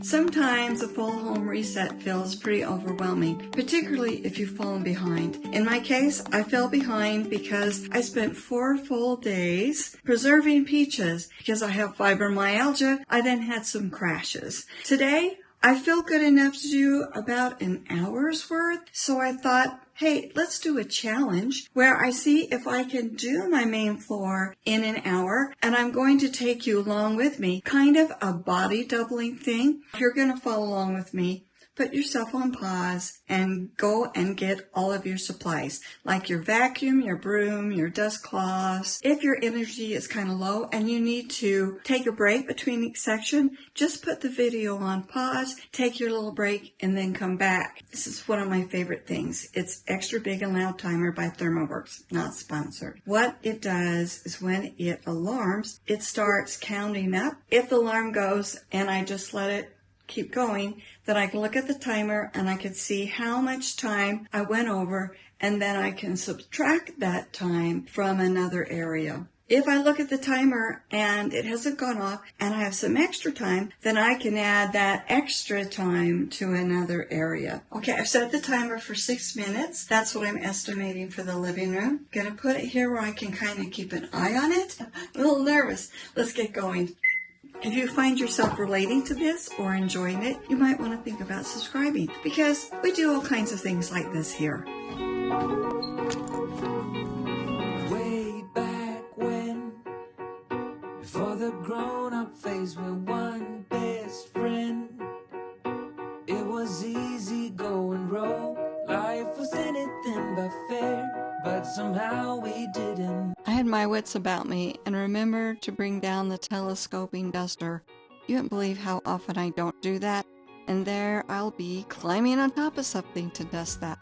Sometimes a full home reset feels pretty overwhelming, particularly if you've fallen behind. In my case, I fell behind because I spent 4 full days preserving peaches. Because I have fibromyalgia, I then had some crashes. Today, I feel good enough to do about an hour's worth, so I thought, hey, let's do a challenge where I see if I can do my main floor in an hour, and I'm going to take you along with me, kind of a body doubling thing. If you're going to follow along with me, put yourself on pause and go and get all of your supplies, like your vacuum, your broom, your dust cloths. If your energy is kind of low and you need to take a break between each section, just put the video on pause, take your little break, and then come back. This is one of my favorite things. It's Extra Big and Loud Timer by ThermoWorks, not sponsored. What it does is when it alarms, it starts counting up. If the alarm goes and I just let it keep going, then I can look at the timer and I can see how much time I went over, and then I can subtract that time from another area. If I look at the timer and it hasn't gone off and I have some extra time, then I can add that extra time to another area. Okay, I've set the timer for 6 minutes. That's what I'm estimating for the living room. Gonna put it here where I can kind of keep an eye on it. I'm a little nervous. Let's get going. If you find yourself relating to this or enjoying it, you might want to think about subscribing, because we do all kinds of things like this here. Way back when, before the grown-up phase, we're one best friend. It was easy going roll. Life was anything but fair, but somehow we didn't. I had my wits about me and remembered to bring down the telescoping duster. You wouldn't believe how often I don't do that, and there I'll be climbing on top of something to dust that.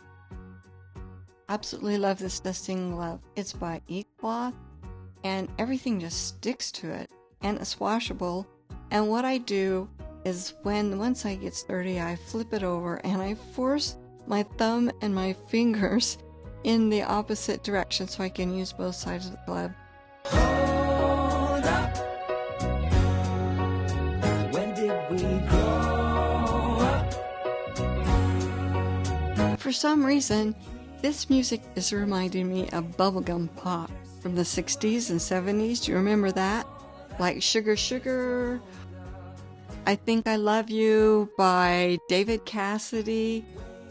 Absolutely love this dusting glove. It's by Eat-Cloth, and everything just sticks to it, and it's washable. And what I do is once I get dirty, I flip it over and I force my thumb and my fingers in the opposite direction so I can use both sides of the glove. Hold up. When did we grow up? For some reason, this music is reminding me of bubblegum pop from the 60s and 70s. Do you remember that? Like Sugar Sugar, I Think I Love You by David Cassidy.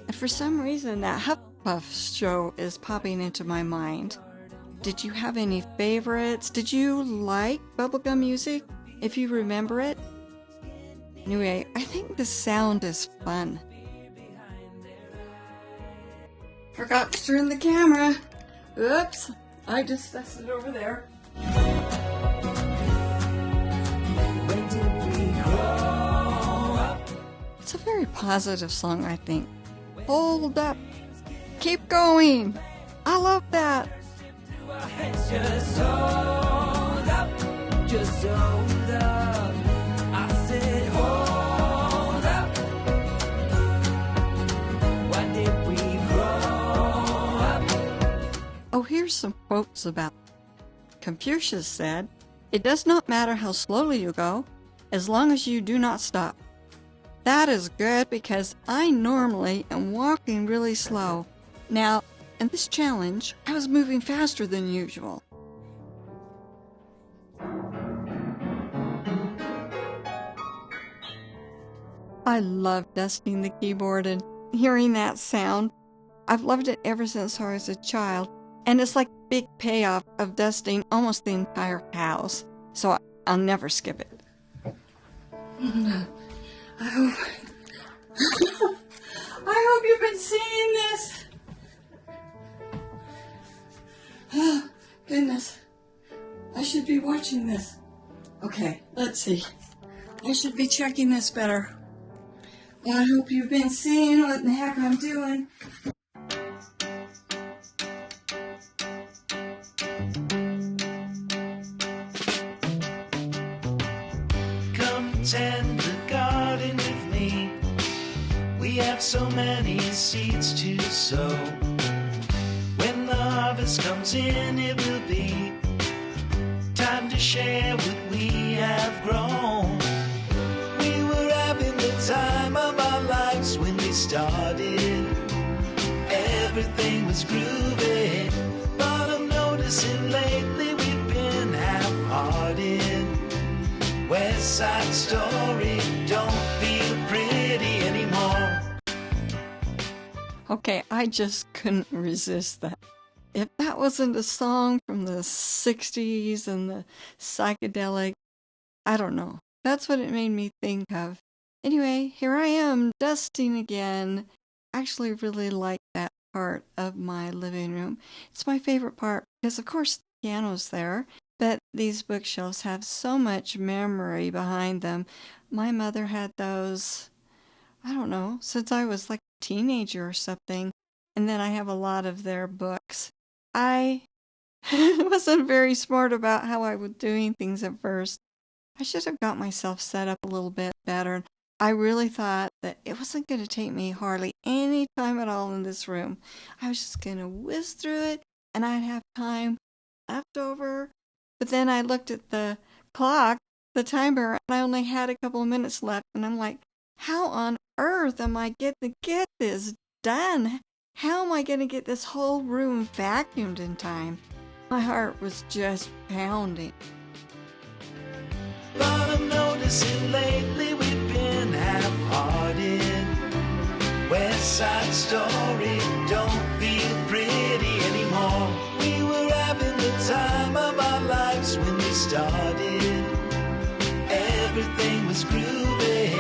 And for some reason, that Hufflepuff show is popping into my mind. Did you have any favorites? Did you like bubblegum music, if you remember it? Anyway, I think the sound is fun. Forgot to turn the camera. Oops, I just messed it over there. When did we grow up? It's a very positive song, I think. Hold up. Keep going. I love that. Just hold up. Just hold up. I said hold up. When did we grow up? Oh, here's some quotes about it. Confucius said, "It does not matter how slowly you go, as long as you do not stop." That is good because I normally am walking really slow. Now, in this challenge, I was moving faster than usual. I love dusting the keyboard and hearing that sound. I've loved it ever since I was a child, and it's like a big payoff of dusting almost the entire house, so I'll never skip it. I hope you've been seeing this. Oh, goodness. I should be watching this. Okay, let's see. I should be checking this better. I hope you've been seeing what the heck I'm doing. Come tend the garden with me. We have so many seeds to sow. When the harvest comes in, it will be time to share what we have grown. We were having the time of our lives when we started. Everything was groovy, but I'm noticing lately we've been half-hearted. West Side Story don't feel pretty anymore. Okay, I just couldn't resist that. If that wasn't a song from the 60s and the psychedelic, I don't know. That's what it made me think of. Anyway, here I am dusting again. I actually really like that part of my living room. It's my favorite part because, of course, the piano's there, but these bookshelves have so much memory behind them. My mother had those, I don't know, since I was like a teenager or something. And then I have a lot of their books. I wasn't very smart about how I was doing things at first. I should have got myself set up a little bit better. I really thought that it wasn't going to take me hardly any time at all in this room. I was just going to whiz through it and I'd have time left over. But then I looked at the clock, the timer, and I only had a couple of minutes left. And I'm like, how on earth am I going to get this done? How am I going to get this whole room vacuumed in time? My heart was just pounding. But I'm noticing lately we've been half-hearted. West Side Story don't feel pretty anymore. We were having the time of our lives when we started. Everything was groovy.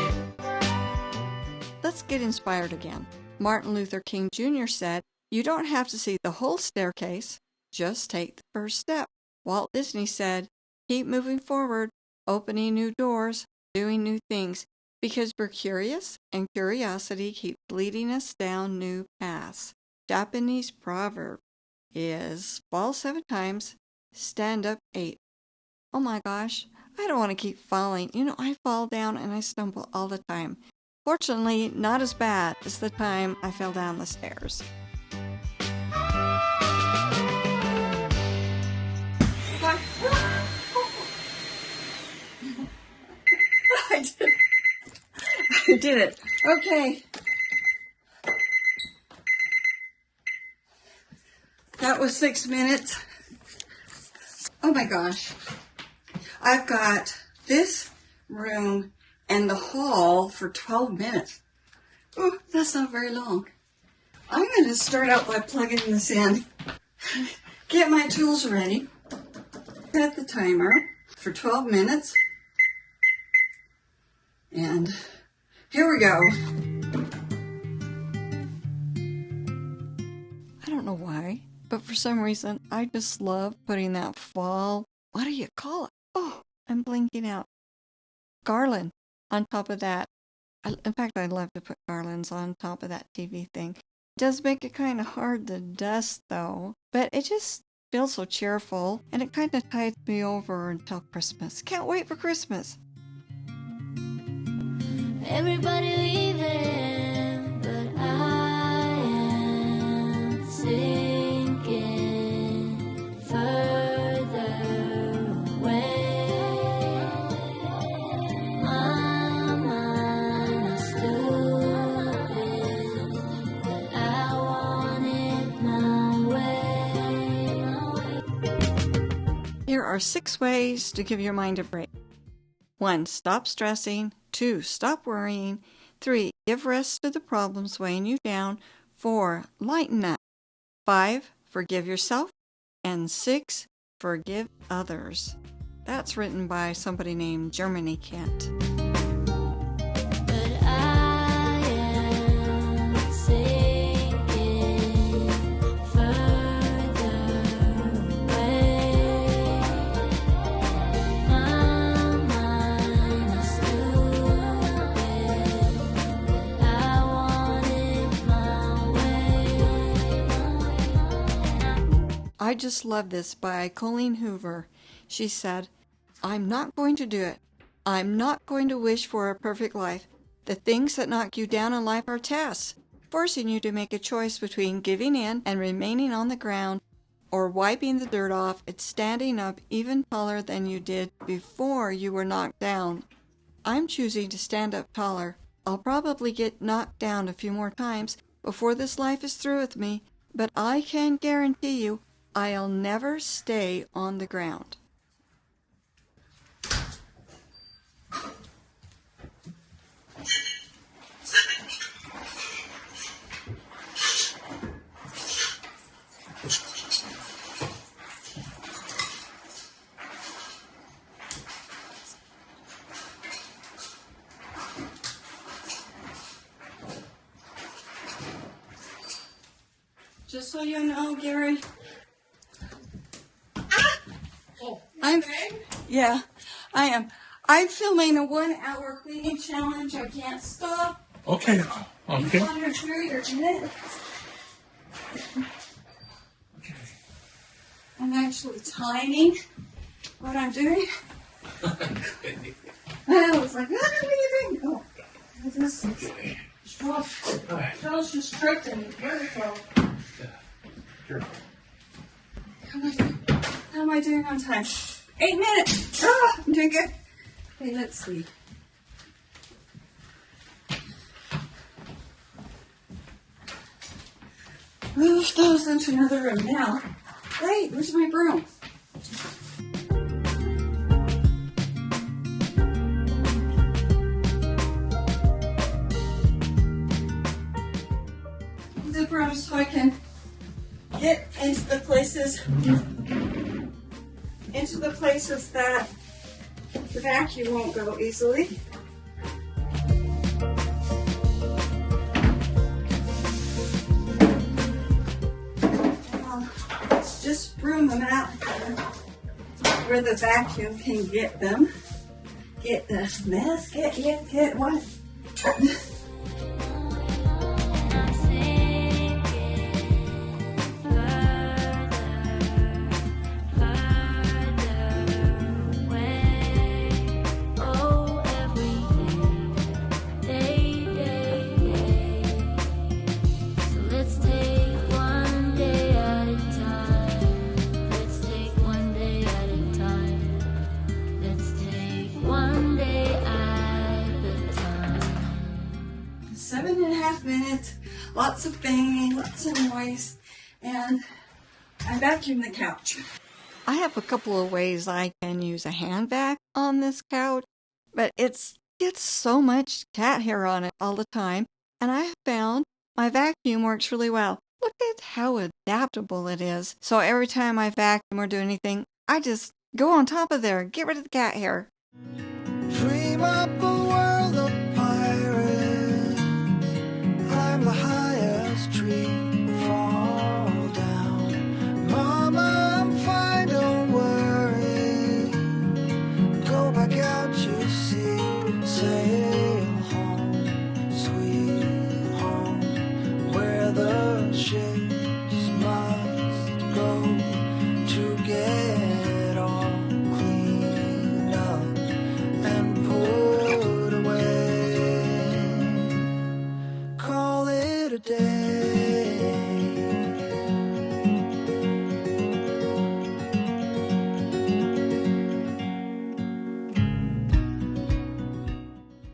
Let's get inspired again. Martin Luther King Jr. said, "You don't have to see the whole staircase, just take the first step." Walt Disney said, "Keep moving forward, opening new doors, doing new things, because we're curious, and curiosity keeps leading us down new paths." Japanese proverb is, fall 7 times, stand up 8. Oh my gosh, I don't want to keep falling. I fall down and I stumble all the time. Fortunately, not as bad as the time I fell down the stairs. I did it. Okay. That was 6 minutes. Oh my gosh. I've got this room and the hall for 12 minutes. Oh, that's not very long. I'm going to start out by plugging this in. Get my tools ready. Set the timer for 12 minutes. And here we go. I don't know why, but for some reason, I just love putting that fall, what do you call it? Oh, I'm blanking out. Garland on top of that. In fact, I'd love to put garlands on top of that TV thing. It does make it kind of hard to dust, though, but it just feels so cheerful, and it kind of tides me over until Christmas. Can't wait for Christmas. Everybody leaving, but I am sinking further away. My mind is stupid, but I want it my way. Here are 6 ways to give your mind a break. 1. Stop stressing. 2. Stop worrying. 3. Give rest to the problems weighing you down. 4. Lighten up. 5. Forgive yourself. And 6. Forgive others. That's written by somebody named Germany Kent. But I am sinking further away. My mind is stupid, but I want it my way. I just love this by Colleen Hoover. She said, "I'm not going to do it. I'm not going to wish for a perfect life. The things that knock you down in life are tests, forcing you to make a choice between giving in and remaining on the ground, or wiping the dirt off and standing up even taller than you did before you were knocked down. I'm choosing to stand up taller I'll probably get knocked down a few more times before this life is through with me, but I can guarantee you I'll never stay on the ground. Just so you know, Gary, yeah, I am. I'm filming a 1-hour cleaning challenge. I can't stop. Okay. Okay. Wander through your minute. I'm actually timing what I'm doing. I was like, what are you doing? Oh, this is Charles just tricked me. Here we go. Sure. How am I doing on time? 8 minutes. Ah, I'm doing good. Okay, let's see. Move those into another room now. Wait, where's my broom? The broom so I can get into the places that the vacuum won't go easily. Just broom them out where the vacuum can get them. Get the mess, get what? One day at a time. 7.5 minutes, lots of banging, lots of noise, and I vacuum the couch. I have a couple of ways I can use a hand vac on this couch, but it gets so much cat hair on it all the time, and I have found my vacuum works really well. Look at how adaptable it is. So every time I vacuum or do anything, I just go on top of there, get rid of the cat hair. Dream up a world of pirates, climb the highest tree, fall down. Mama, I'm fine, don't worry. Go back out to sea, sail home, sweet home, where the ships must go to get all cleaned up and put away. Call it a day.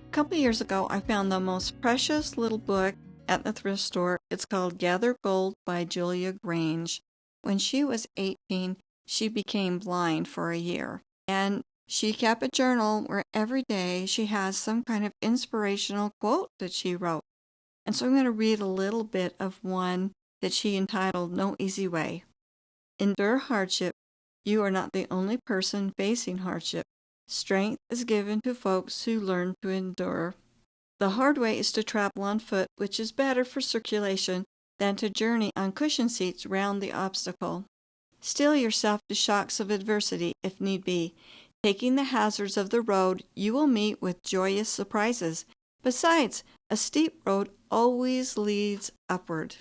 A couple years ago, I found the most precious little book at the thrift store. It's called Gather Gold by Julia Grange. When she was 18, she became blind for a year, and she kept a journal where every day she has some kind of inspirational quote that she wrote. And so I'm going to read a little bit of one that she entitled No Easy Way. Endure hardship. You are not the only person facing hardship. Strength is given to folks who learn to endure. The hard way is to travel on foot, which is better for circulation than to journey on cushion seats round the obstacle. Steel yourself to shocks of adversity if need be. Taking the hazards of the road, you will meet with joyous surprises. Besides, a steep road always leads upward.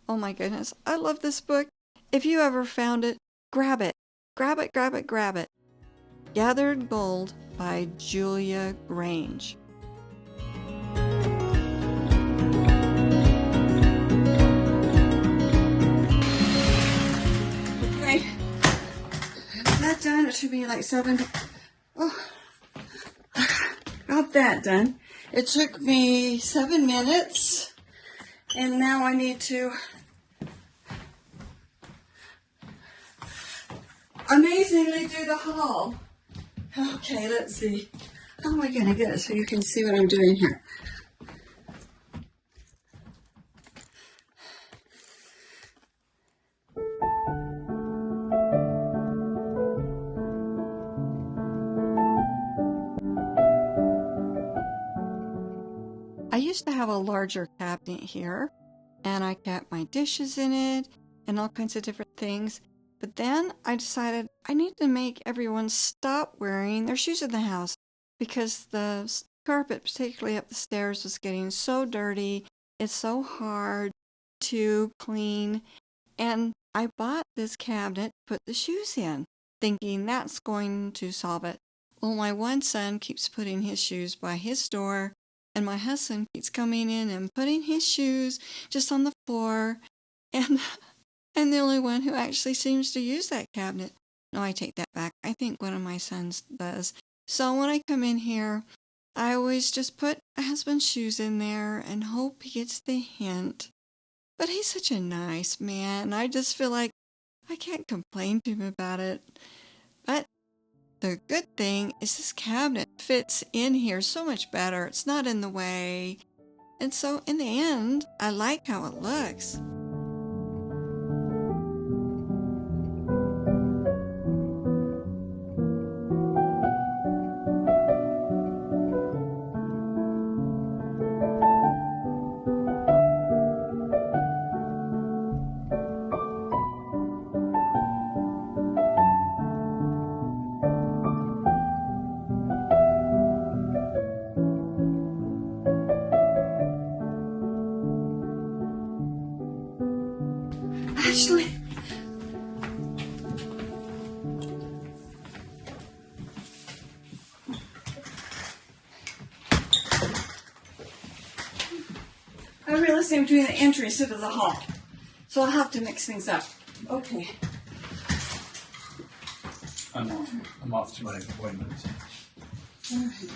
Oh my goodness, I love this book. If you ever found it, grab it. Grab it, grab it, grab it. Gathered Gold by Julia Grange. Okay, that done. It should be like 7. Oh, got that done. It took me 7 minutes, and now I need to amazingly do the haul. Okay, let's see. How am I going to get it so you can see what I'm doing here? I used to have a larger cabinet here, and I kept my dishes in it and all kinds of different things. But then I decided I need to make everyone stop wearing their shoes in the house because the carpet, particularly up the stairs, was getting so dirty. It's so hard to clean. And I bought this cabinet to put the shoes in, thinking that's going to solve it. Well, my one son keeps putting his shoes by his door, and my husband keeps coming in and putting his shoes just on the floor, and I'm the only one who actually seems to use that cabinet. No, I take that back. I think one of my sons does. So when I come in here, I always just put my husband's shoes in there and hope he gets the hint. But he's such a nice man. I just feel like I can't complain to him about it. But the good thing is this cabinet fits in here so much better. It's not in the way. And so in the end, I like how it looks. Ashley. I realized I'm doing the entry instead of the hall, so I'll have to mix things up. Okay. I'm off to my appointment. All right.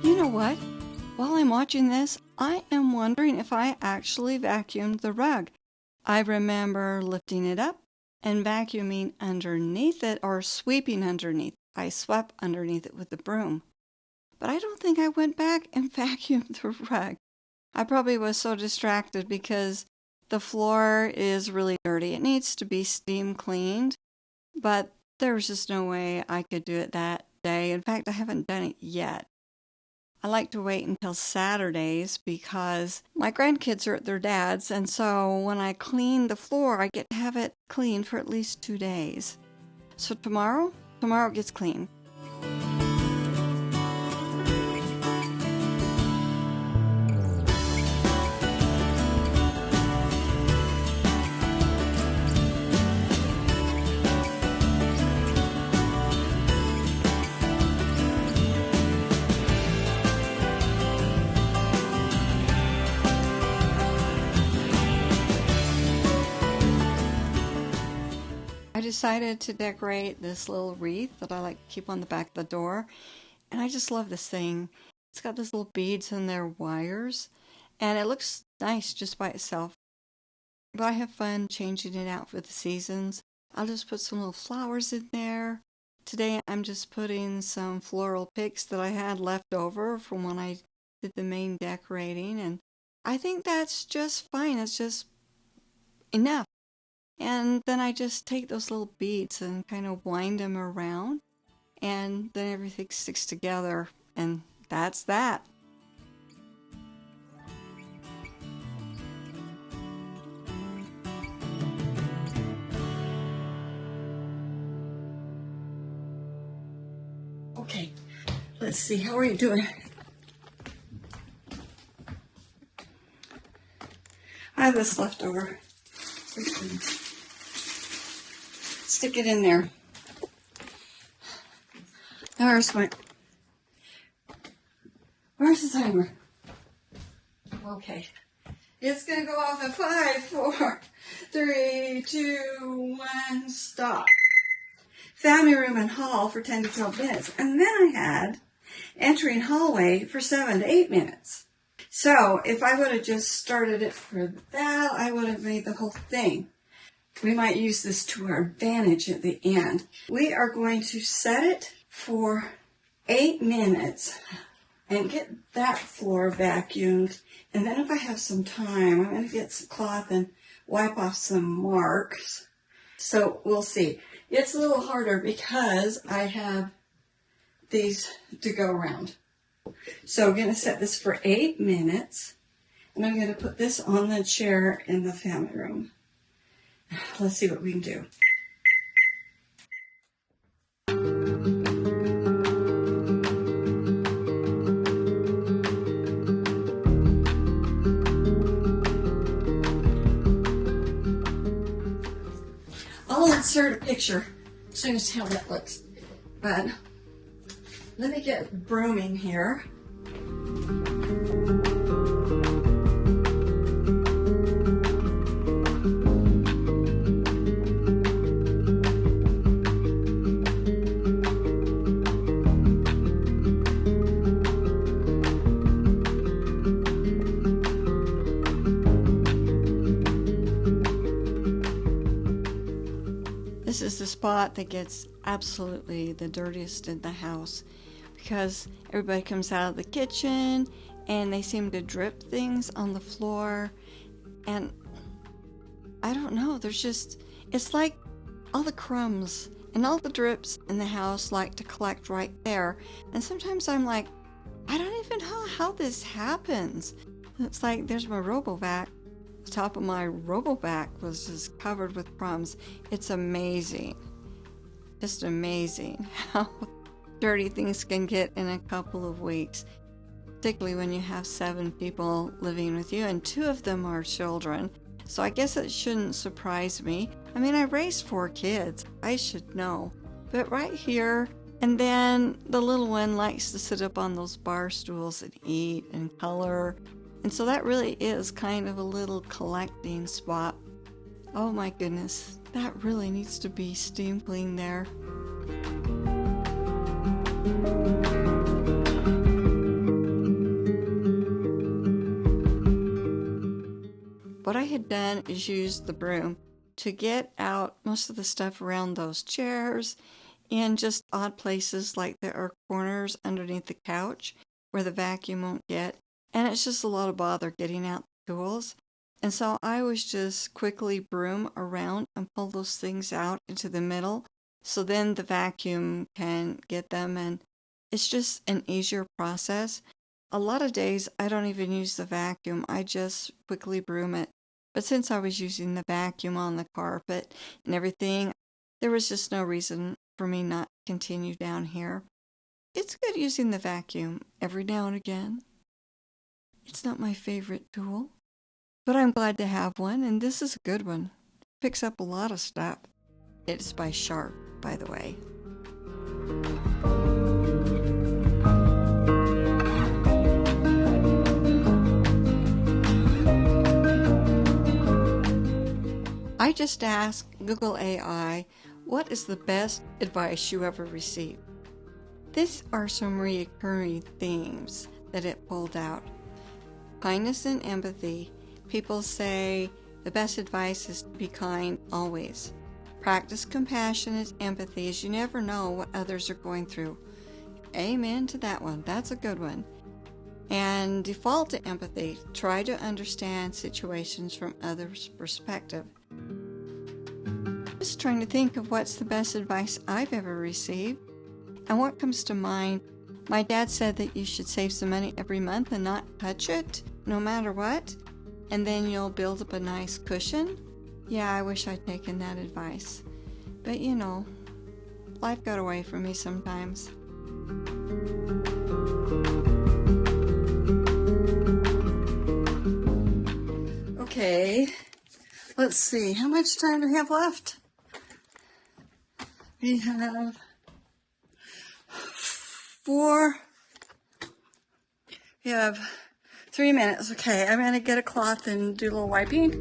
You know what? While I'm watching this, I am wondering if I actually vacuumed the rug. I remember lifting it up and vacuuming underneath it or sweeping underneath. I swept underneath it with the broom. But I don't think I went back and vacuumed the rug. I probably was so distracted because the floor is really dirty. It needs to be steam cleaned, but there was just no way I could do it that day. In fact, I haven't done it yet. I like to wait until Saturdays because my grandkids are at their dad's, and so when I clean the floor, I get to have it clean for at least 2 days. So tomorrow it gets clean. I decided to decorate this little wreath that I like to keep on the back of the door, and I just love this thing. It's got these little beads and their wires, and it looks nice just by itself. But I have fun changing it out for the seasons. I'll just put some little flowers in there. Today I'm just putting some floral picks that I had left over from when I did the main decorating, and I think that's just fine. It's just enough. And then I just take those little beads and kind of wind them around, and then everything sticks together, and that's that. Okay, let's see, how are you doing? I have this left over. Stick it in there. Where's the timer? Okay. It's going to go off at 5, 4, 3, 2, 1, stop. Family room and hall for 10 to 12 minutes. And then I had entering hallway for 7 to 8 minutes. So if I would have just started it for that, I would have made the whole thing. We might use this to our advantage at the end. We are going to set it for 8 minutes and get that floor vacuumed. And then if I have some time, I'm going to get some cloth and wipe off some marks. So we'll see. It's a little harder because I have these to go around. So I'm going to set this for 8 minutes. And I'm going to put this on the chair in the family room. Let's see what we can do. I'll insert a picture as soon as how that looks. But let me get brooming here. This is the spot that gets absolutely the dirtiest in the house because everybody comes out of the kitchen and they seem to drip things on the floor. And I don't know, it's like all the crumbs and all the drips in the house like to collect right there. And sometimes I'm like, I don't even know how this happens. It's like there's my RoboVac. The top of my RoboVac was just covered with crumbs. It's amazing. Just amazing how dirty things can get in a couple of weeks. Particularly when you have 7 people living with you and 2 of them are children. So I guess it shouldn't surprise me. I mean, I raised 4 kids. I should know. But right here, and then the little one likes to sit up on those bar stools and eat and color. And so that really is kind of a little collecting spot. Oh my goodness, that really needs to be steam cleaned there. What I had done is use the broom to get out most of the stuff around those chairs in just odd places like there are corners underneath the couch where the vacuum won't get. And it's just a lot of bother getting out the tools. And so I was just quickly broom around and pull those things out into the middle. So then the vacuum can get them. And it's just an easier process. A lot of days I don't even use the vacuum. I just quickly broom it. But since I was using the vacuum on the carpet and everything, there was just no reason for me not to continue down here. It's good using the vacuum every now and again. It's not my favorite tool, but I'm glad to have one, and this is a good one. Picks up a lot of stuff. It's by Sharp, by the way. I just asked Google AI, what is the best advice you ever received? These are some recurring themes that it pulled out. Kindness and empathy. People say the best advice is to be kind always. Practice compassionate empathy as you never know what others are going through. Amen to that one. That's a good one. And default to empathy. Try to understand situations from others' perspective. Just trying to think of what's the best advice I've ever received. And what comes to mind, my dad said that you should save some money every month and not touch it, no matter what, and then you'll build up a nice cushion. Yeah, I wish I'd taken that advice. But you know, life got away from me sometimes. Okay, let's see, how much time do we have left? We have 3 minutes. Okay, I'm going to get a cloth and do a little wiping.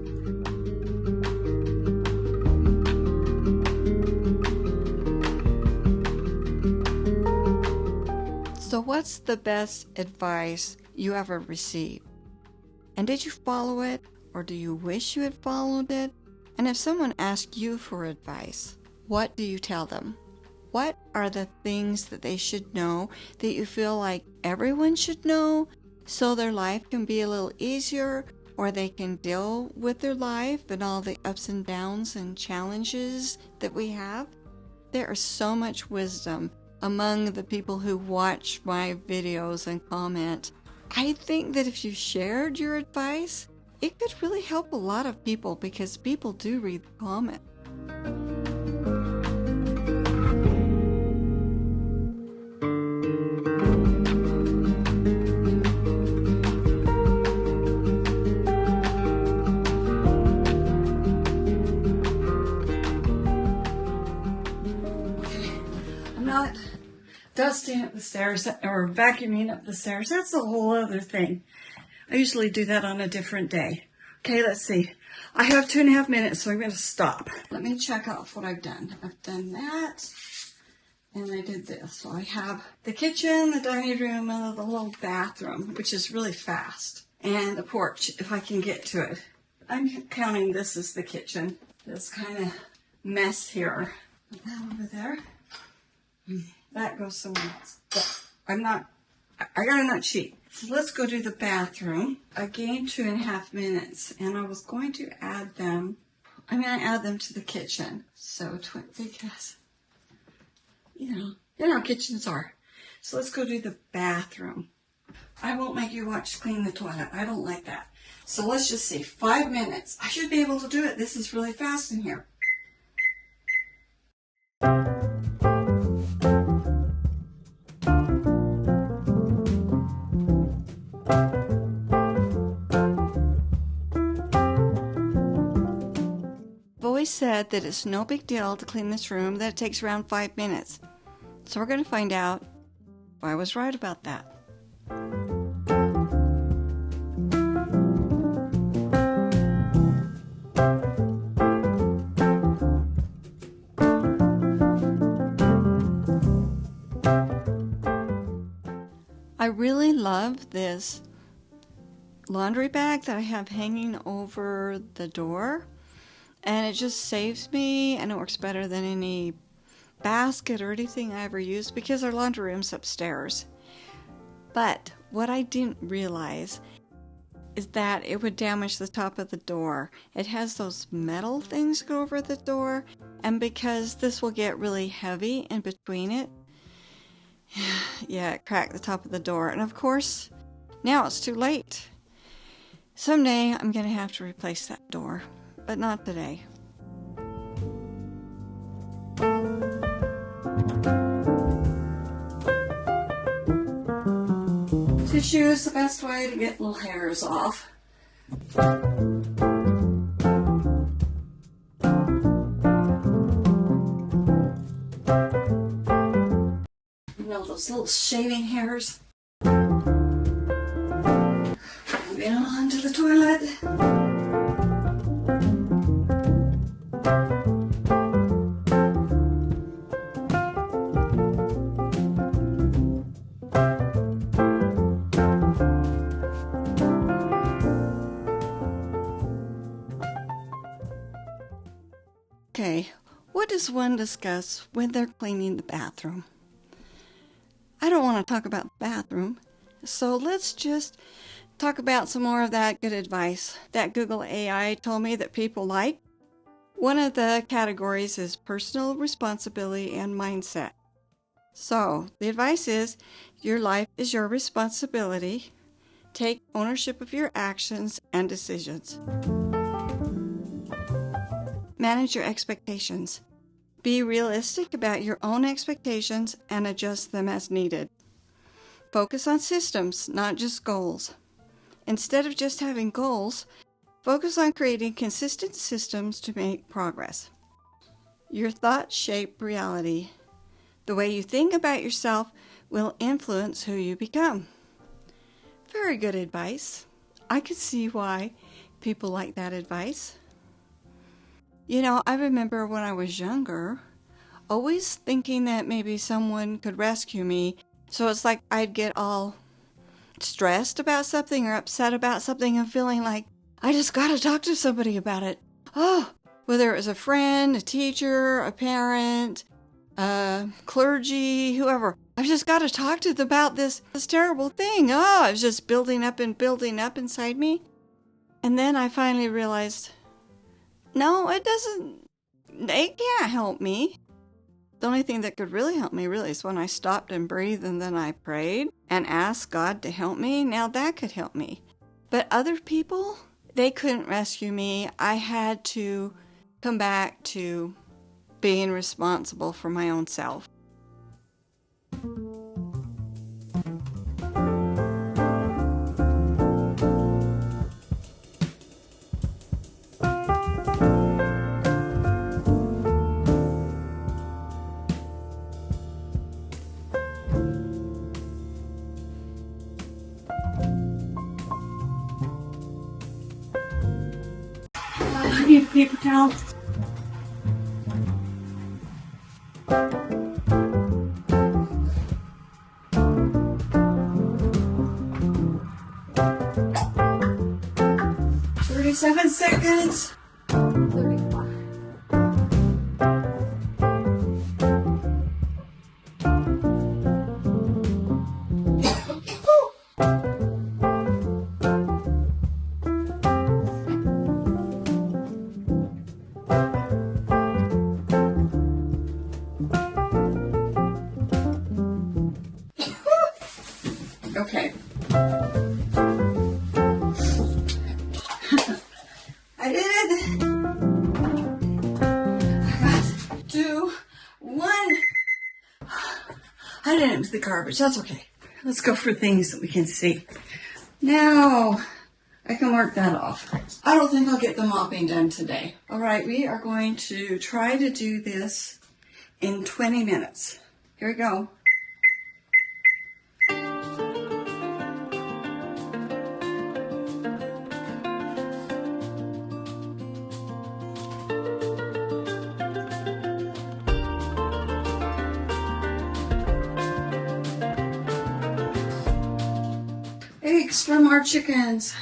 what's the best advice you ever received? And did you follow it, or do you wish you had followed it? And if someone asks you for advice, what do you tell them? What are the things that they should know that you feel like everyone should know so their life can be a little easier, or they can deal with their life and all the ups and downs and challenges that we have? There is so much wisdom among the people who watch my videos and comment. I think that if you shared your advice, it could really help a lot of people, because people do read the comment. I'm not dusting up the stairs or vacuuming up the stairs. That's a whole other thing. I usually do that on a different day. Okay, let's see. I have 2.5 minutes, so I'm going to stop. Let me check off what I've done. I've done that, and I did this. So I have the kitchen, the dining room, and the little bathroom, which is really fast, and the porch, if I can get to it. I'm counting this as the kitchen. This kind of mess here. Put that over there. That goes somewhere else. But I gotta not cheat. So let's go to the bathroom. I gained 2.5 minutes, and I was going to add them. I'm gonna add them to the kitchen. So, because, you know how kitchens are. So let's go to the bathroom. I won't make you watch clean the toilet. I don't like that. So let's just see, 5 minutes. I should be able to do it. This is really fast in here. Always said that it's no big deal to clean this room, that it takes around 5 minutes. So we're going to find out if I was right about that. I really love this laundry bag that I have hanging over the door. And it just saves me, and it works better than any basket or anything I ever used, because our laundry room's upstairs. But what I didn't realize is that it would damage the top of the door. It has those metal things go over the door, and because this will get really heavy in between it, yeah, it cracked the top of the door. And of course, now it's too late. Someday I'm going to have to replace that door. But not today. Tissue is the best way to get little hairs off. You know, those little shaving hairs. Moving on to the toilet. Okay, what does one discuss when they're cleaning the bathroom? I don't want to talk about the bathroom, so let's just talk about some more of that good advice that Google AI told me that people like. One of the categories is personal responsibility and mindset. So the advice is, your life is your responsibility. Take ownership of your actions and decisions. Manage your expectations. Be realistic about your own expectations and adjust them as needed. Focus on systems, not just goals. Instead of just having goals, focus on creating consistent systems to make progress. Your thoughts shape reality. The way you think about yourself will influence who you become. Very good advice. I could see why people like that advice. You know, I remember when I was younger, always thinking that maybe someone could rescue me So it's like I'd get all stressed about something or upset about something and feeling like I just got to talk to somebody about it. Oh, whether it was a friend, a teacher, a parent, clergy, whoever. I've just got to talk to them about this terrible thing. Oh, it was just building up and building up inside me. And then I finally realized, no, it doesn't, it can't help me. The only thing that could really help me really is when I stopped and breathed and then I prayed and asked God to help me. Now that could help me. But other people, they couldn't rescue me. I had to come back to being responsible for my own self. I need a paper towel. Seven seconds. 35. Okay. I did it. I got 2, 1. I didn't empty the garbage. That's okay. Let's go for things that we can see. Now, I can mark that off. I don't think I'll get the mopping done today. All right, we are going to try to do this in 20 minutes. Here we go. Eggs from our chickens.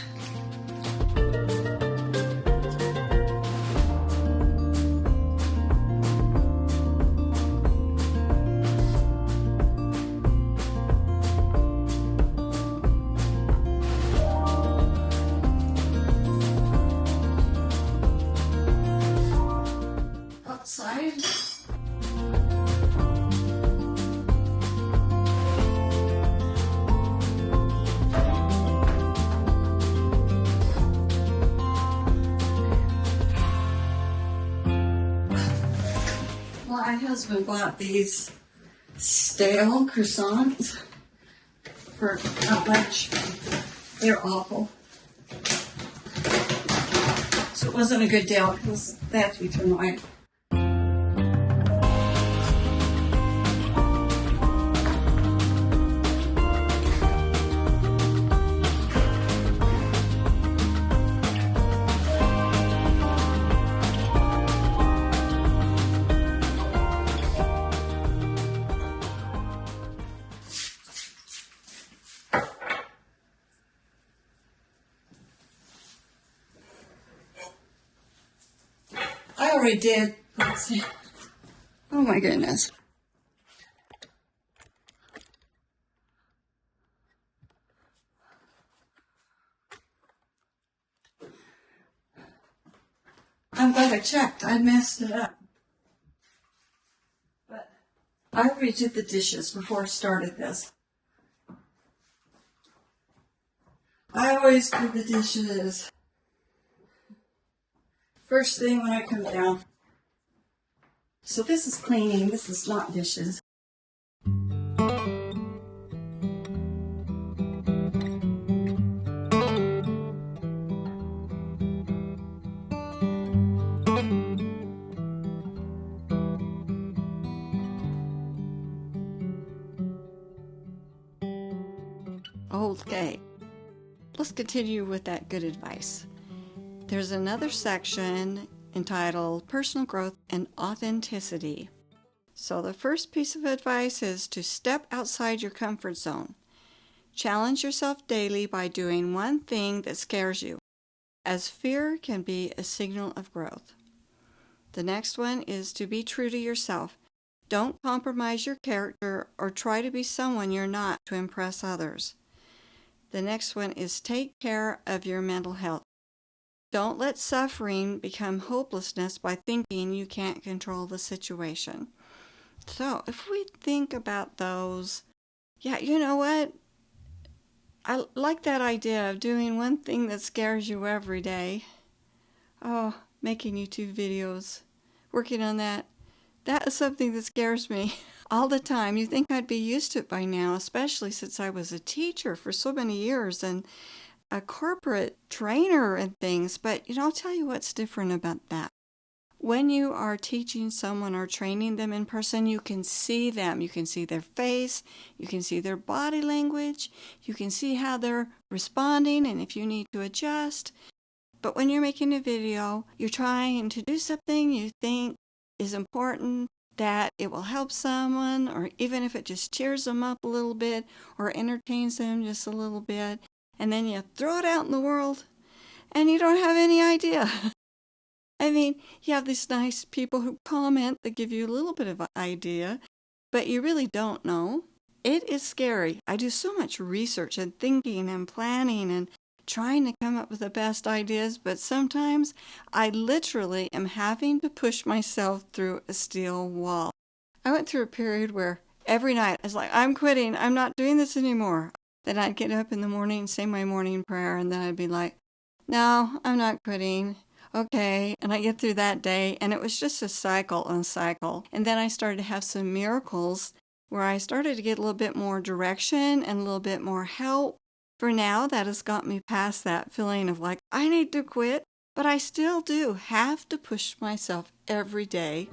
Outside. My husband bought these stale croissants for how much? They're awful. So it wasn't a good deal because they have to be thrown away. I already did. Let's see. Oh my goodness. I'm glad I checked. I messed it up. But I already did the dishes before I started this. I always do the dishes first thing when I come down. So this is cleaning, this is not dishes. Okay, let's continue with that good advice. There's another section entitled Personal Growth and Authenticity. So the first piece of advice is to step outside your comfort zone. Challenge yourself daily by doing one thing that scares you, as fear can be a signal of growth. The next one is to be true to yourself. Don't compromise your character or try to be someone you're not to impress others. The next one is take care of your mental health. Don't let suffering become hopelessness by thinking you can't control the situation. So if we think about those, yeah, you know what? I like that idea of doing one thing that scares you every day. Oh, making YouTube videos, working on that. That is something that scares me all the time. You think I'd be used to it by now, especially since I was a teacher for so many years and a corporate trainer and things. But, I'll tell you what's different about that. When you are teaching someone or training them in person, you can see them. You can see their face. You can see their body language. You can see how they're responding and if you need to adjust. But when you're making a video, you're trying to do something you think is important, that it will help someone, or even if it just cheers them up a little bit or entertains them just a little bit, and then you throw it out in the world and you don't have any idea. I mean, you have these nice people who comment that give you a little bit of an idea, but you really don't know. It is scary. I do so much research and thinking and planning and trying to come up with the best ideas, but sometimes I literally am having to push myself through a steel wall. I went through a period where every night I was like, I'm quitting. I'm not doing this anymore. Then I'd get up in the morning and say my morning prayer, and then I'd be like, no, I'm not quitting. Okay, and I get through that day, and it was just a cycle on cycle. And then I started to have some miracles where I started to get a little bit more direction and a little bit more help. For now, that has got me past that feeling of like, I need to quit, but I still do have to push myself every day.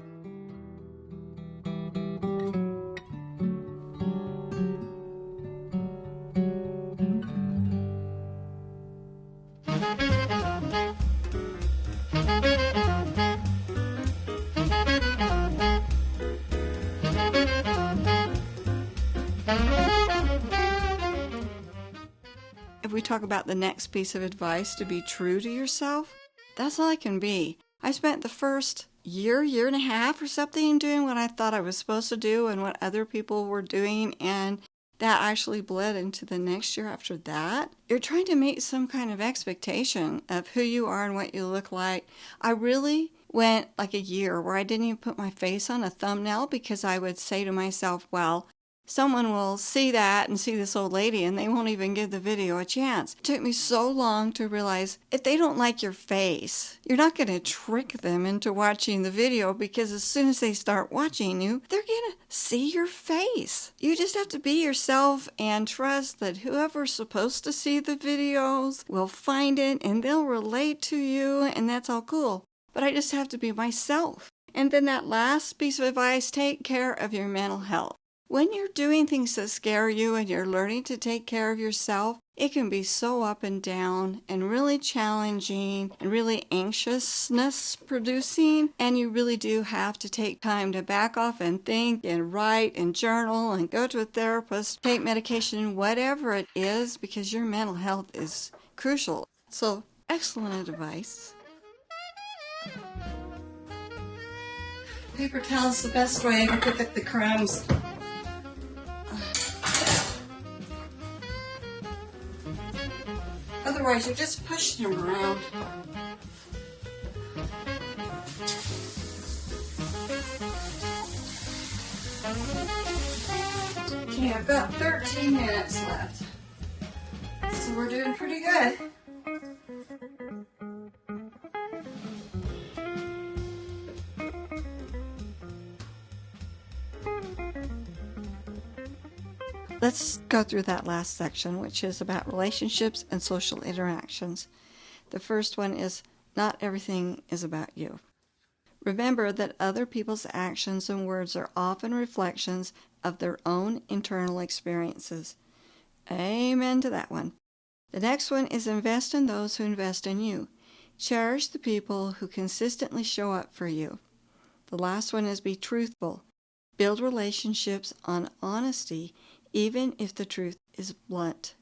If we talk about the next piece of advice, to be true to yourself, that's all I can be. I spent the first year and a half or something doing what I thought I was supposed to do and what other people were doing, and that actually bled into the next year after that. You're trying to meet some kind of expectation of who you are and what you look like. I really went like a year where I didn't even put my face on a thumbnail because I would say to myself, well, someone will see that and see this old lady and they won't even give the video a chance. It took me so long to realize if they don't like your face, you're not going to trick them into watching the video, because as soon as they start watching you, they're going to see your face. You just have to be yourself and trust that whoever's supposed to see the videos will find it and they'll relate to you, and that's all cool. But I just have to be myself. And then that last piece of advice, take care of your mental health. When you're doing things that scare you and you're learning to take care of yourself, it can be so up and down and really challenging and really anxiousness producing. And you really do have to take time to back off and think and write and journal and go to a therapist, take medication, whatever it is, because your mental health is crucial. So, excellent advice. Paper towel's the best way to pick up the crumbs. Otherwise, you're just pushing them around. Okay, I've got 13 minutes left. So we're doing pretty good. Let's go through that last section, which is about relationships and social interactions. The first one is, not everything is about you. Remember that other people's actions and words are often reflections of their own internal experiences. Amen to that one. The next one is, invest in those who invest in you. Cherish the people who consistently show up for you. The last one is, be truthful. Build relationships on honesty, even if the truth is blunt.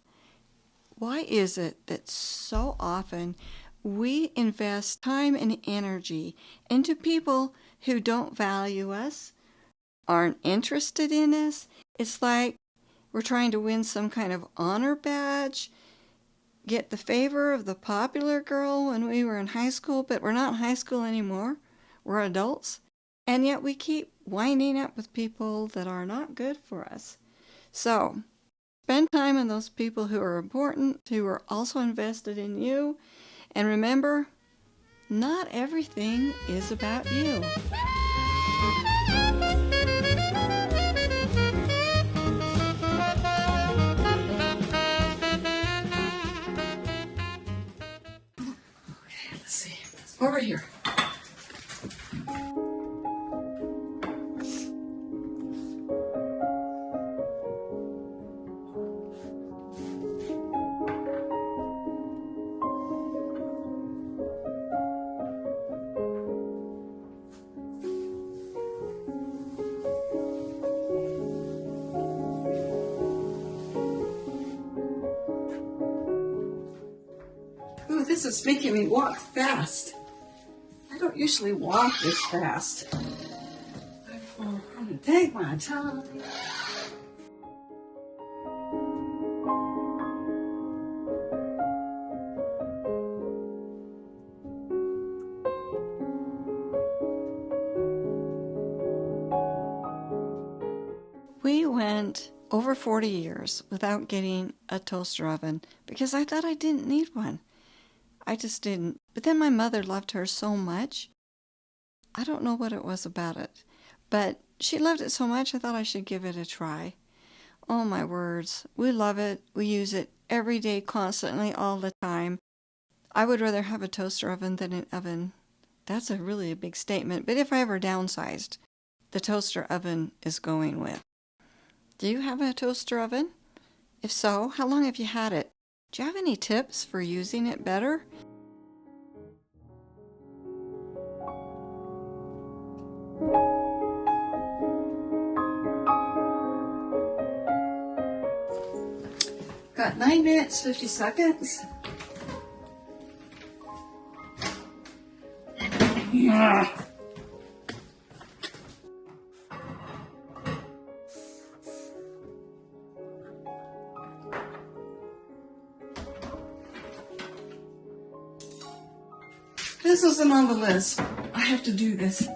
Why is it that so often we invest time and energy into people who don't value us, aren't interested in us? It's like we're trying to win some kind of honor badge, get the favor of the popular girl when we were in high school, but we're not in high school anymore. We're adults. And yet we keep winding up with people that are not good for us. So, spend time on those people who are important, who are also invested in you. And remember, not everything is about you. Okay, let's see. Over here. Ooh, this is making me walk fast. I don't usually walk this fast. I'm going to take my time. We went over 40 years without getting a toaster oven because I thought I didn't need one. I just didn't. But then my mother loved her so much. I don't know what it was about it, but she loved it so much I thought I should give it a try. Oh my words, we love it. We use it every day, constantly, all the time. I would rather have a toaster oven than an oven. That's really a big statement, but if I ever downsized, the toaster oven is going with. Do you have a toaster oven? If so, how long have you had it? Do you have any tips for using it better? Got 9 minutes, 50 seconds. This isn't on the list. I have to do this.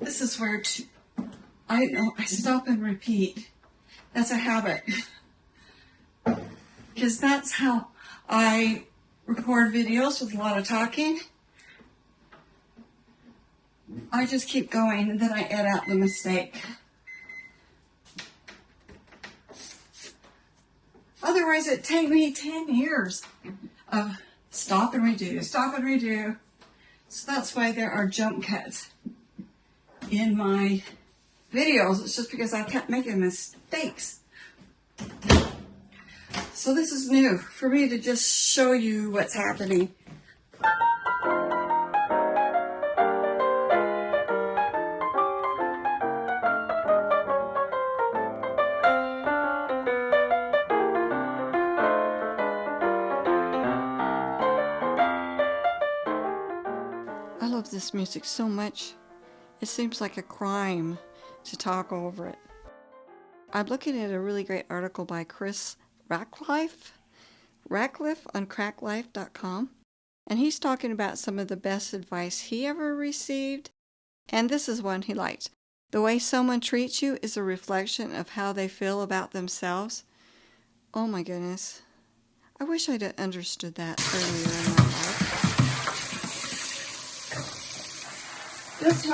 This is where I stop and repeat. That's a habit. Because that's how I record videos with a lot of talking. I just keep going and then I edit out the mistake. Otherwise it'd take me 10 years of stop and redo, stop and redo. So that's why there are jump cuts in my videos. It's just because I kept making mistakes. So this is new for me to just show you what's happening. I love this music so much. It seems like a crime to talk over it. I'm looking at a really great article by Chris Ratcliffe on cracklife.com, and he's talking about some of the best advice he ever received And this is one he liked. The way someone treats you is a reflection of how they feel about themselves. Oh my goodness. I wish I'd understood that earlier in my life. This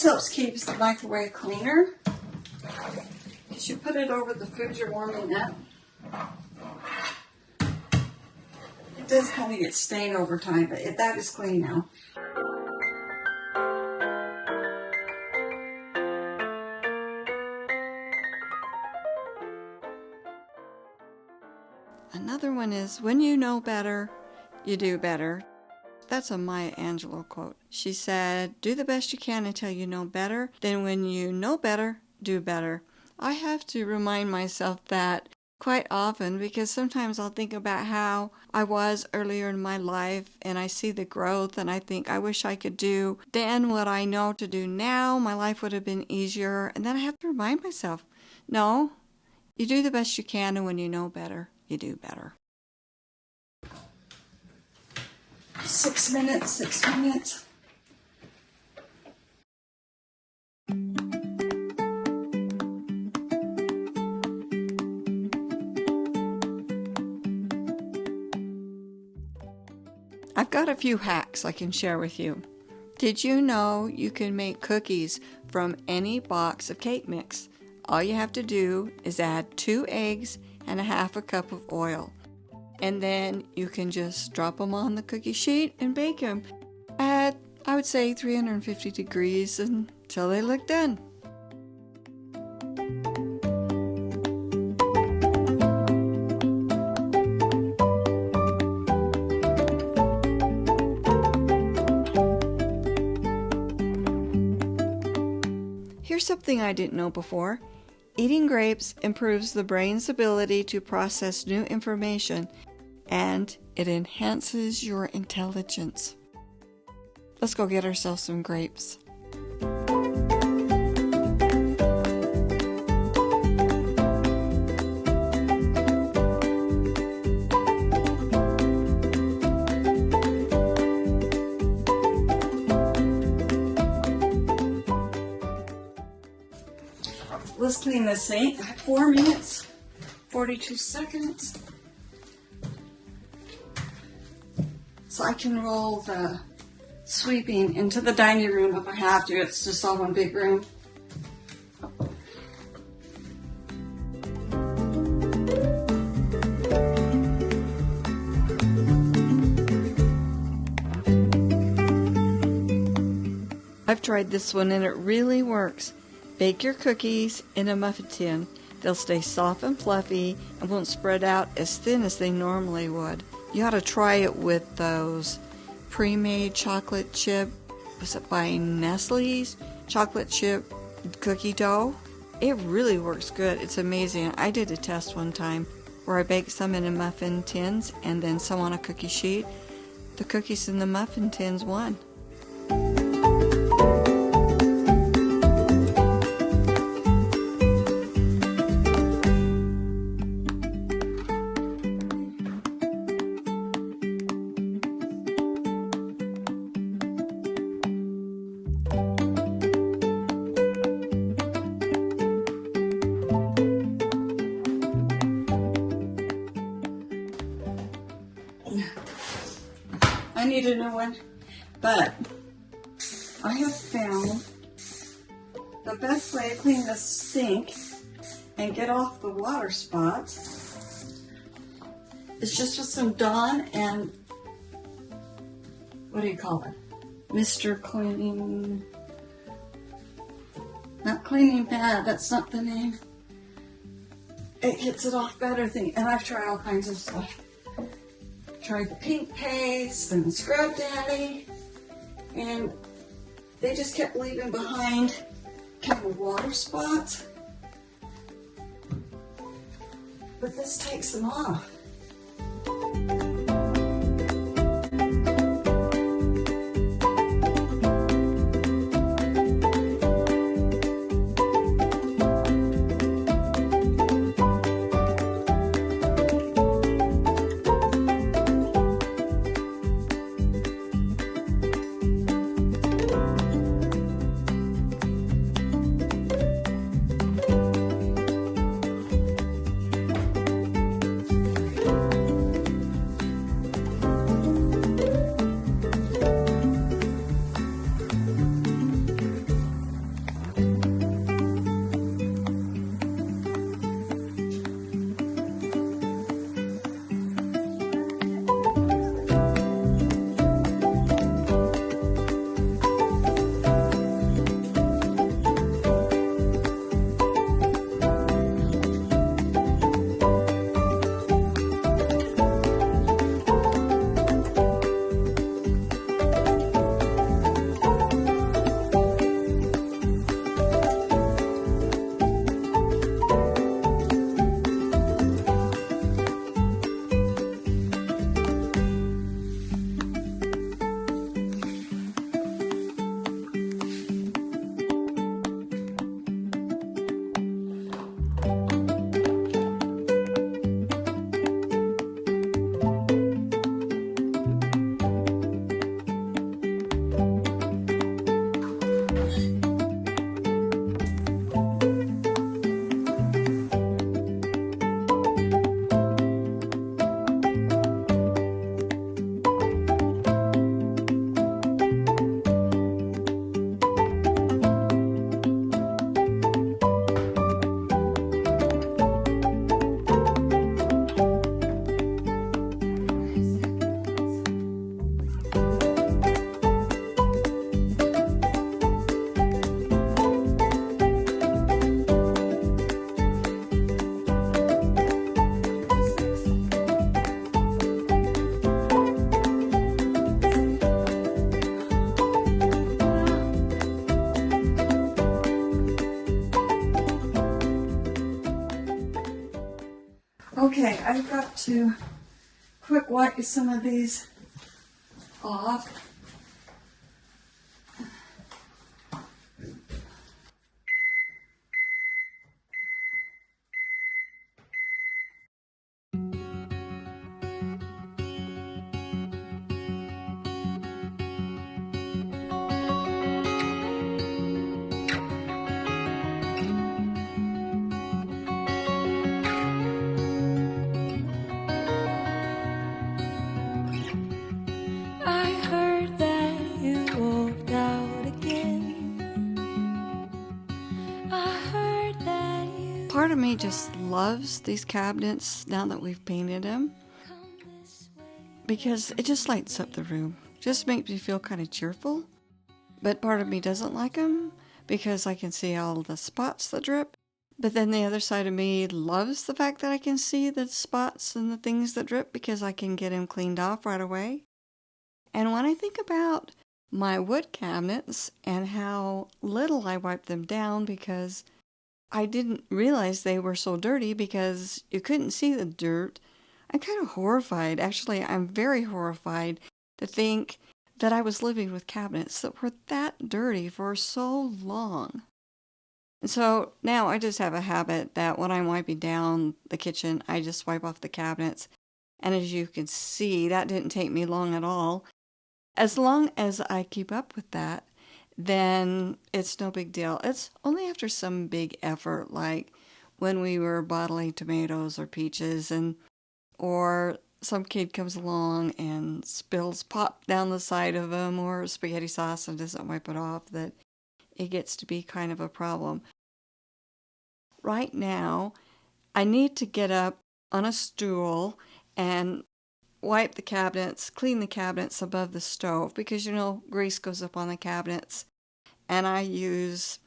helps keep the microwave cleaner. You should put it over the food you're warming up. It does kind of get stained over time, but that is clean now. Another one is, when you know better, you do better. That's a Maya Angelou quote. She said, do the best you can until you know better. Then when you know better, do better. I have to remind myself that quite often, because sometimes I'll think about how I was earlier in my life and I see the growth and I think I wish I could do then what I know to do now. My life would have been easier. And then I have to remind myself, no, you do the best you can, and when you know better, you do better. 6 minutes, 6 minutes. I've got a few hacks I can share with you. Did you know you can make cookies from any box of cake mix? All you have to do is add 2 eggs and a half a cup of oil. And then you can just drop them on the cookie sheet and bake them at, I would say, 350 degrees until they look done. Here's something I didn't know before. Eating grapes improves the brain's ability to process new information, and it enhances your intelligence. Let's go get ourselves some grapes. Let's clean this sink. 4 minutes, 42 seconds. So I can roll the sweeping into the dining room if I have to. It's just all one big room. I've tried this one and it really works. Bake your cookies in a muffin tin. They'll stay soft and fluffy and won't spread out as thin as they normally would. You ought to try it with those pre-made chocolate chip, was it by Nestle's chocolate chip cookie dough? It really works good. It's amazing. I did a test one time where I baked some in muffin tins and then some on a cookie sheet. The cookies in the muffin tins won. I need a new one, but I have found the best way to clean the sink and get off the water spots is just with some Dawn and, what do you call it? Mr. Cleaning, not cleaning pad, that's not the name. It gets it off better and I've tried all kinds of stuff. Tried the pink paste and the Scrub Daddy, and they just kept leaving behind kind of water spots. But this takes them off. Okay, I've got to quick wipe some of these off. I heard that you walked out again. I heard that you Part of me just loves these cabinets now that we've painted them come this way. because it just lights up the room. Just makes me feel kind of cheerful. But part of me doesn't like them because I can see all the spots that drip. But then the other side of me loves the fact that I can see the spots and the things that drip because I can get them cleaned off right away. And when I think about my wood cabinets and how little I wipe them down because I didn't realize they were so dirty because you couldn't see the dirt, I'm kind of horrified. Actually, I'm very horrified to think that I was living with cabinets that were that dirty for so long. And so now I just have a habit that when I'm wiping down the kitchen, I just wipe off the cabinets. And as you can see, that didn't take me long at all. As long as I keep up with that, then it's no big deal. It's only after some big effort, like when we were bottling tomatoes or peaches, or some kid comes along and spills pop down the side of them or spaghetti sauce and doesn't wipe it off, that it gets to be kind of a problem. Right now, I need to get up on a stool and wipe the cabinets, clean the cabinets above the stove because, grease goes up on the cabinets. And I use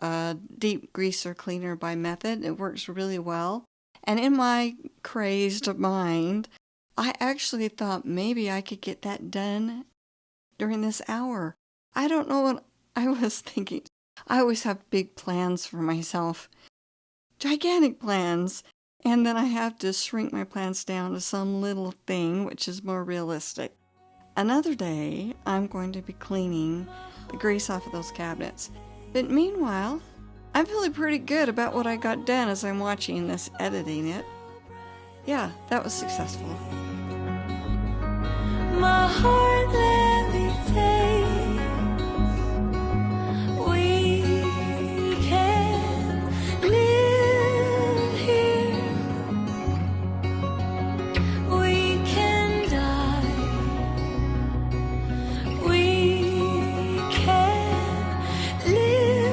a deep greaser cleaner by Method. It works really well. And in my crazed mind, I actually thought maybe I could get that done during this hour. I don't know what I was thinking. I always have big plans for myself, gigantic plans. And then I have to shrink my plans down to some little thing which is more realistic. Another day, I'm going to be cleaning the grease off of those cabinets. But meanwhile, I'm feeling pretty good about what I got done as I'm watching this, editing it. Yeah, that was successful. My heart levitates. We can live here. We can die. We can live.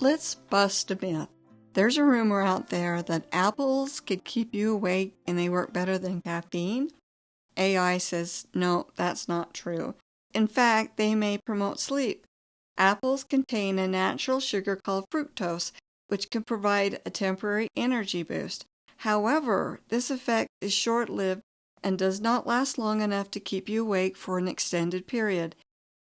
Let's bust a myth. There's a rumor out there that apples could keep you awake and they work better than caffeine. AI says, no, that's not true. In fact, they may promote sleep. Apples contain a natural sugar called fructose, which can provide a temporary energy boost. However, this effect is short-lived and does not last long enough to keep you awake for an extended period.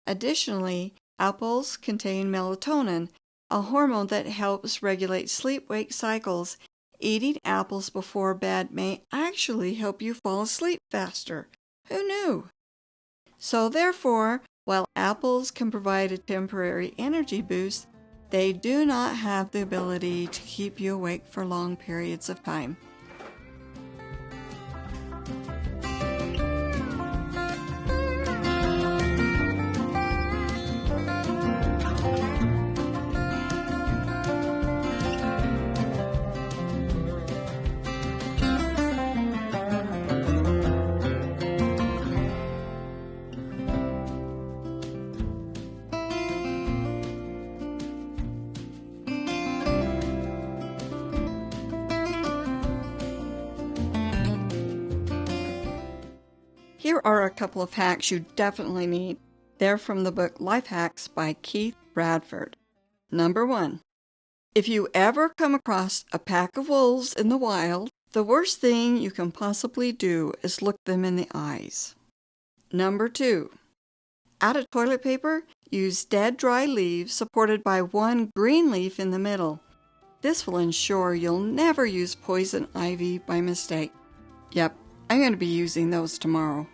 Additionally, apples contain melatonin, a hormone that helps regulate sleep-wake cycles. Eating apples before bed may actually help you fall asleep faster. Who knew? So therefore, while apples can provide a temporary energy boost, they do not have the ability to keep you awake for long periods of time. are a couple of hacks you definitely need. They're from the book Life Hacks by Keith Bradford. Number 1. If you ever come across a pack of wolves in the wild, the worst thing you can possibly do is look them in the eyes. Number 2. Out of toilet paper, use dead dry leaves supported by one green leaf in the middle. This will ensure you'll never use poison ivy by mistake. Yep, I'm going to be using those tomorrow.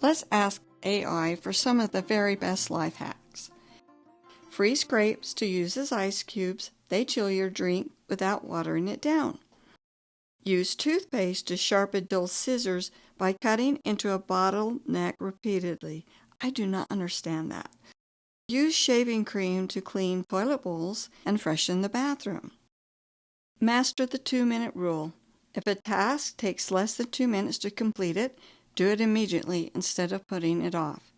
Let's ask AI for some of the very best life hacks. Freeze grapes to use as ice cubes. They chill your drink without watering it down. Use toothpaste to sharpen dull scissors by cutting into a bottle neck repeatedly. I do not understand that. Use shaving cream to clean toilet bowls and freshen the bathroom. Master the 2-minute rule. If a task takes less than 2 minutes to complete it, do it immediately instead of putting it off.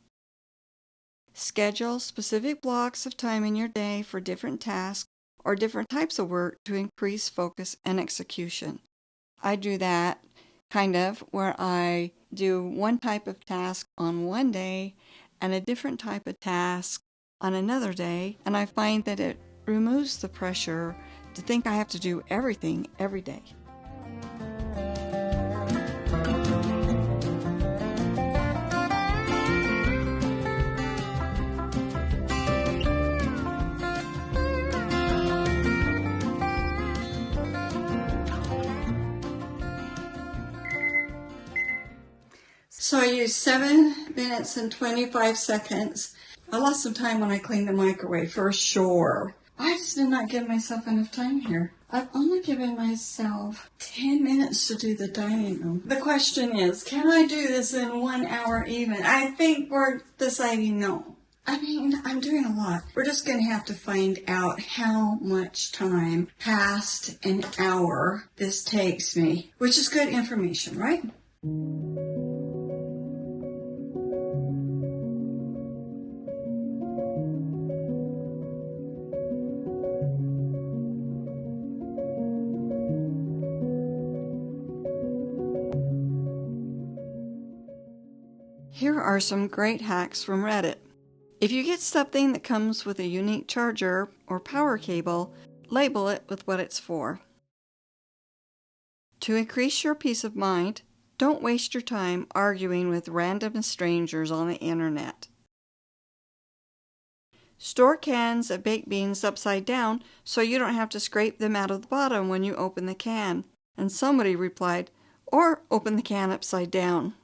Schedule specific blocks of time in your day for different tasks or different types of work to increase focus and execution. I do that where I do one type of task on one day and a different type of task on another day, and I find that it removes the pressure to think I have to do everything every day. So I used 7 minutes and 25 seconds. I lost some time when I cleaned the microwave, for sure. I just did not give myself enough time here. I've only given myself 10 minutes to do the dining room. The question is, can I do this in 1 hour even? I think we're deciding no. I mean, I'm doing a lot. We're just going to have to find out how much time past an hour this takes me, which is good information, right? Here are some great hacks from Reddit. If you get something that comes with a unique charger or power cable, label it with what it's for. To increase your peace of mind, don't waste your time arguing with random strangers on the internet. Store cans of baked beans upside down so you don't have to scrape them out of the bottom when you open the can. And somebody replied, or open the can upside down.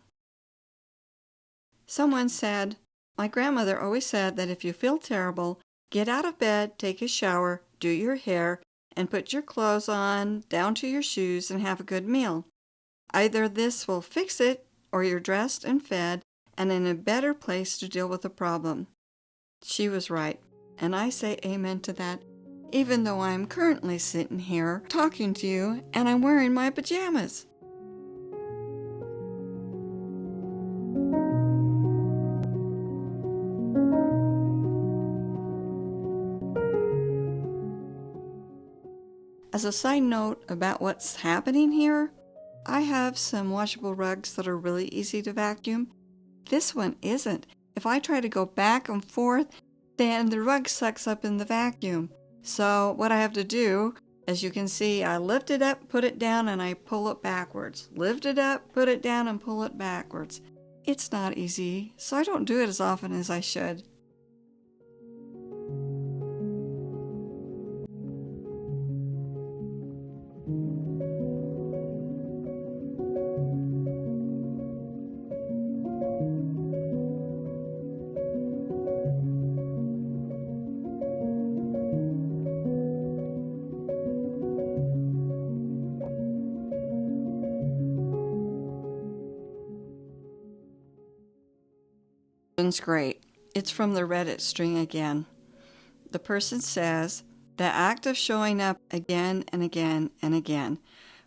Someone said, my grandmother always said that if you feel terrible, get out of bed, take a shower, do your hair, and put your clothes on, down to your shoes, and have a good meal. Either this will fix it, or you're dressed and fed, and in a better place to deal with the problem. She was right, and I say amen to that, even though I'm currently sitting here talking to you, and I'm wearing my pajamas. As a side note about what's happening here, I have some washable rugs that are really easy to vacuum. This one isn't. If I try to go back and forth, then the rug sucks up in the vacuum. So what I have to do, as you can see, I lift it up, put it down, and I pull it backwards. Lift it up, put it down, and pull it backwards. It's not easy, so I don't do it as often as I should. One's great. It's from the Reddit string again. The person says, the act of showing up again and again and again.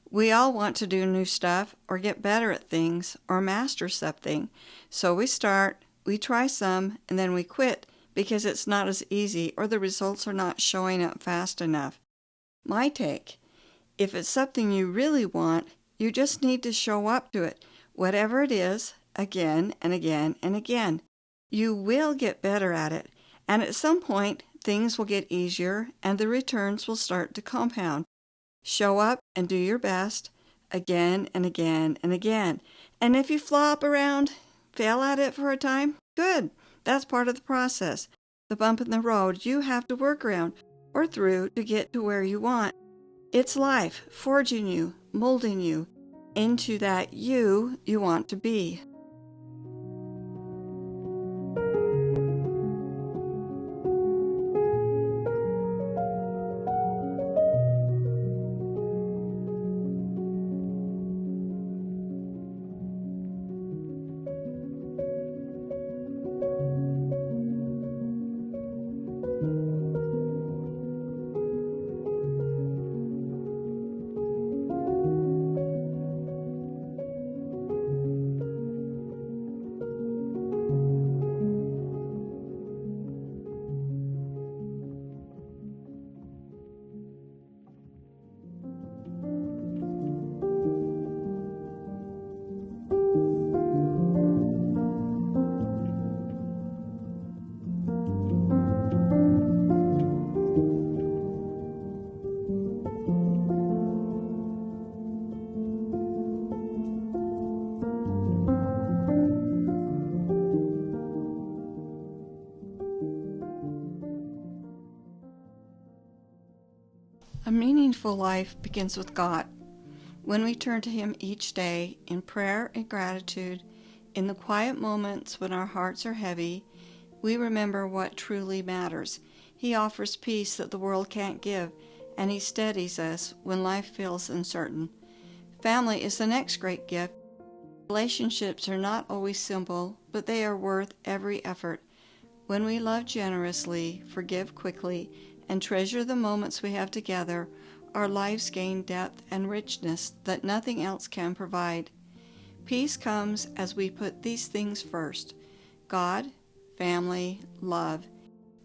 We all want to do new stuff or get better at things or master something. So we start, we try some, and then we quit because it's not as easy or the results are not showing up fast enough. My take, if it's something you really want, you just need to show up to it, whatever it is, again and again and again. You will get better at it, and at some point, things will get easier and the returns will start to compound. Show up and do your best again and again and again. And if you flop around, fail at it for a time, good. That's part of the process. The bump in the road you have to work around or through to get to where you want. It's life forging you, molding you into that you want to be. A meaningful life begins with God. When we turn to Him each day in prayer and gratitude, in the quiet moments when our hearts are heavy, we remember what truly matters. He offers peace that the world can't give, and He steadies us when life feels uncertain. Family is the next great gift. Relationships are not always simple, but they are worth every effort. When we love generously, forgive quickly, and treasure the moments we have together, our lives gain depth and richness that nothing else can provide. Peace comes as we put these things first: God, family, love.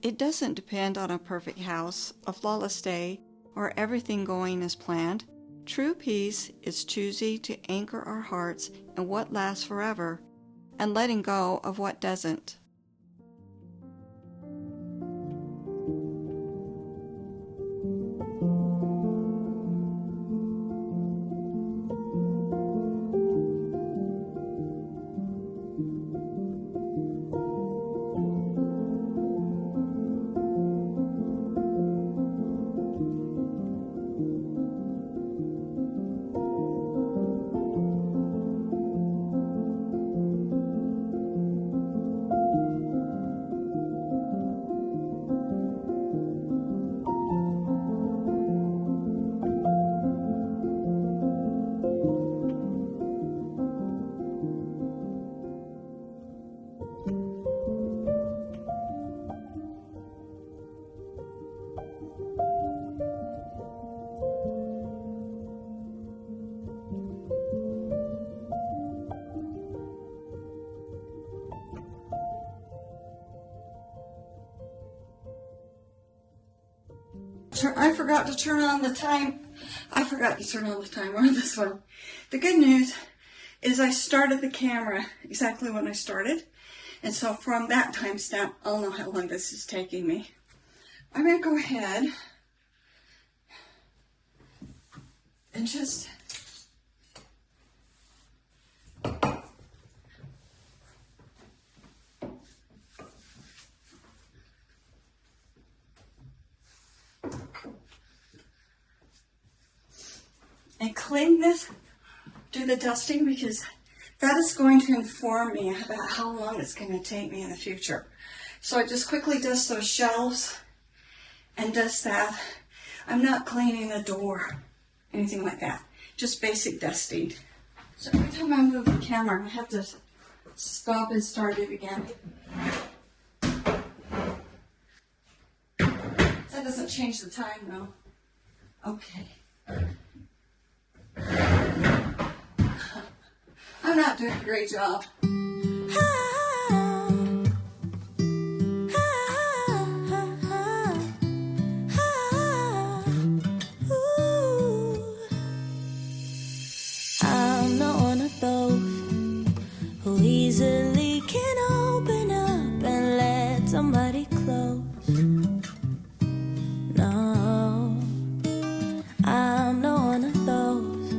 It doesn't depend on a perfect house, a flawless day, or everything going as planned. True peace is choosing to anchor our hearts in what lasts forever and letting go of what doesn't. I forgot to turn on the time. I forgot to turn on the timer on this one. The good news is I started the camera exactly when I started. And so from that timestamp, I'll know how long this is taking me. I'm going to go ahead and just and clean this, do the dusting, because that is going to inform me about how long it's going to take me in the future. So I just quickly dust those shelves and dust that. I'm not cleaning the door, anything like that. Just basic dusting. So every time I move the camera, I have to stop and start it again. That doesn't change the time though. Okay. I'm not doing a great job. I'm not one of those who easily can open up and let somebody close. No, I'm not one of those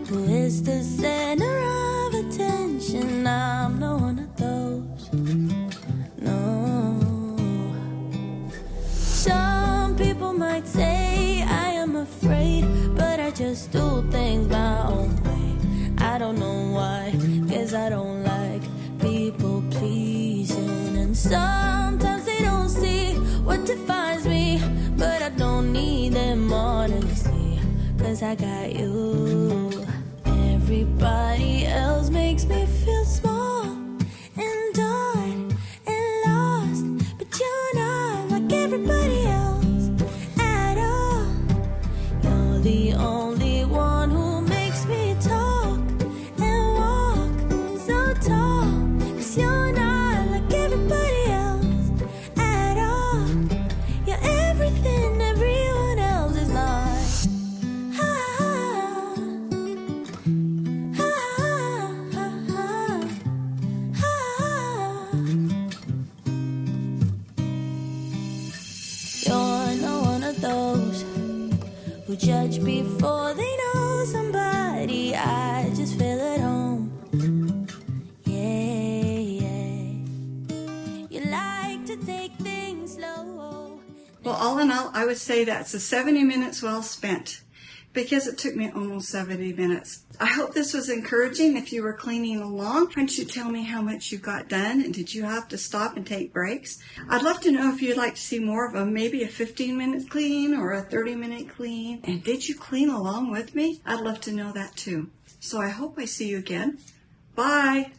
who is the center of attention. I'm not one of those. No. Some people might say I am afraid, but I just do things my own way. I don't know why, 'cause I don't like people pleasing. And sometimes they don't see what defines me, but I don't need them honestly, 'cause I got you. Everybody else makes me feel small and dark and lost, but you're not like everybody else at all. You're the only one who makes me talk and walk so tall, 'cause you're not like everybody else at all. You're everything everyone else is not. You're not one of those who judge before they know somebody. I just feel at home. Yeah, yeah. You like to take things slow. Well, all in all, I would say that's a 70 minutes well spent, because it took me almost 70 minutes. I hope this was encouraging. If you were cleaning along, why don't you tell me how much you got done, and did you have to stop and take breaks? I'd love to know if you'd like to see more of maybe a 15-minute clean or a 30-minute clean. And did you clean along with me? I'd love to know that too. So I hope I see you again. Bye.